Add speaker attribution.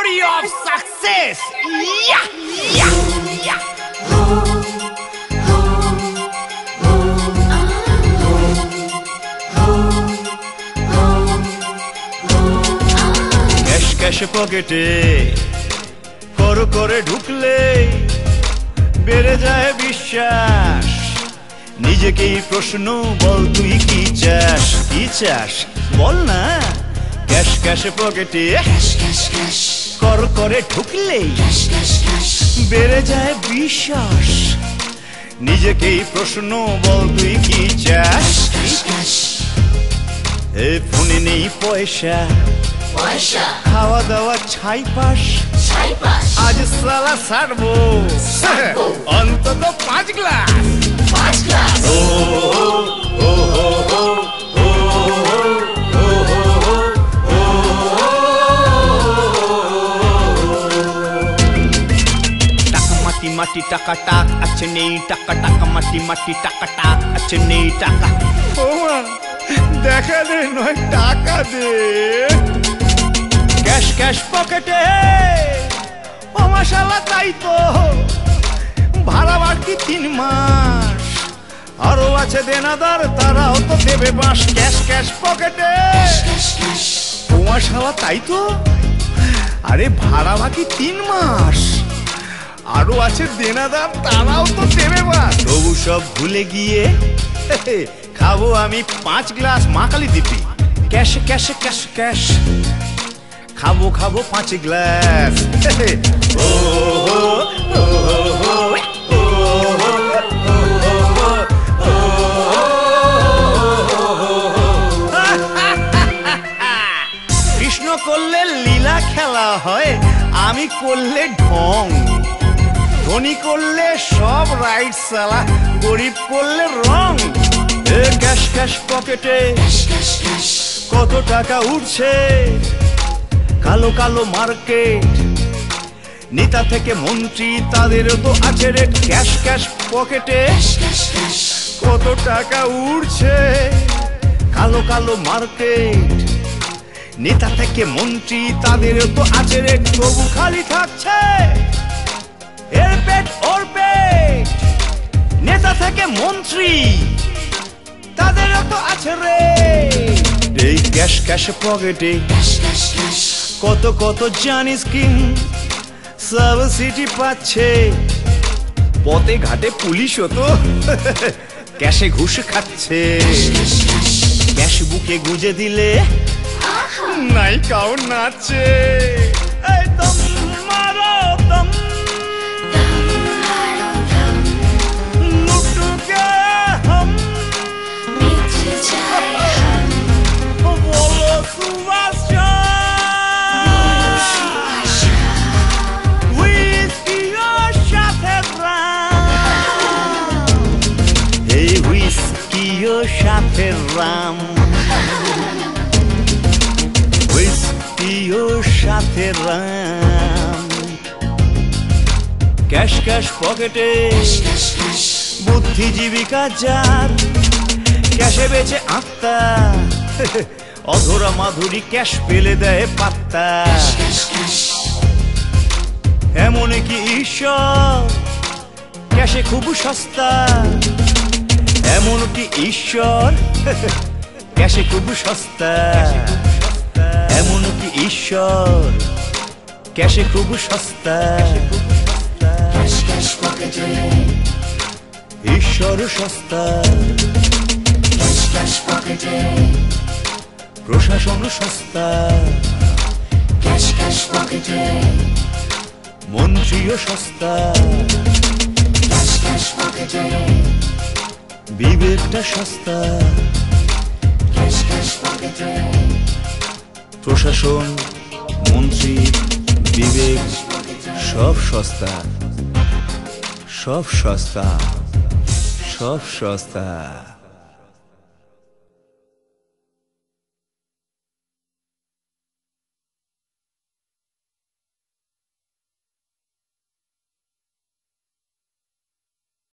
Speaker 1: story of success. Yeah, yeah, yeah.
Speaker 2: Cash cash পকেটে কর করে ঢুকলে বেড়ে যায় বিশ্বাস। নিজেকেই প্রশ্ন বল, তুই কি চাস? কি চাস বল না। ক্যাশ ক্যাশ পকেটে কর করে ঢুকলে বেড়ে যায় বিশ্বাস। নিজেকেই প্রশ্ন বল, তুই কি চাস? এ ফোনে নেই পয়সা, খাওয়া দাওয়া ছাই পাস। আজ সালা সারবো অন্তত 5 গ্লাস। মাটি মাটি টাকা টাক আছে নেই টাকা, টাকা মাটি মাটি টাকা টাক আছে নেই টাকা। ও মা দেখা দে নয় টাকা দে। ক্যাশ ক্যাশ পকেটে ও মাশাআল্লাহ, তাই তো ভাড়া বাকি 3 মাস। আরো আছে দেনাদার, তারাও তো দেবে বাস। ক্যাশ ক্যাশ পকেটে ও মাশাআল্লাহ, তাই তো। আরে ভাড়া বাকি 3 মাস, আরো আছে দেনাদার, তারাও তো দেবে বাস। তবু সব ভুলে গিয়ে খাবো আমি 5 গ্লাস মা Kali Dipi. Cash cash cash cash খাবো খাবো 5 গ্লাস। ও কৃষ্ণ করলে লীলা খেলা হয়, আমি করলে ঢং। ধনী করলে সব রাইট সালা, গরিব করলে রং। ক্যাশ ক্যাশ পকেটে কত টাকা উঠছে, কালো কালো মার্কেট। নেতা থেকে মন্ত্রী তাদেরও তো আছে রেট। ক্যাশ ক্যাশ পকেটে কত টাকা উঠছে, কালো কালো মার্কেট। নেতা থেকে মন্ত্রী তাদেরও তো আছে রেট। তবু খালি থাকছে এর পেট ওর পেট। নেতা থেকে মন্ত্রী তাদেরও তো আছে রেট। এই ক্যাশ ক্যাশ পকেটে কত কত জানিস কি সাবসিডি পাচ্ছে। পথে ঘাটে পুলিশও তো ক্যাশে ঘুষ খাচ্ছে। ক্যাশ বুকে গুজে দিলে নায়িকাও নাচে। দম মারো দম, লুট গে হাম, বলো সুভাষ হুইস্কির সাথে রাম। এই হুইস্কির সাথে রাম, হুইস্কির সাথে রাম। ক্যাশ ক্যাশ পকেটে বুদ্ধিজীবিকা যার, ক্যাশে বেচে আত্মা। অধরা মাধুরী ক্যাশ পেলে দেয় পাত্তা। এমন কি ঈশ্বর ক্যাশে খুব সস্তা। এমন কি ঈশ্বর ক্যাশে খুব সস্তা। এমন কি ঈশ্বর ক্যাশে খুব সস্তা। ঈশ্বর সস্তা, প্রশাসন সস্তা, মন্ত্রীও সস্তা। বিবেকটা সস্তা, প্রশাসন, মন্ত্রী, বিবেক সব সস্তা, সব সস্তা, সব সস্তা।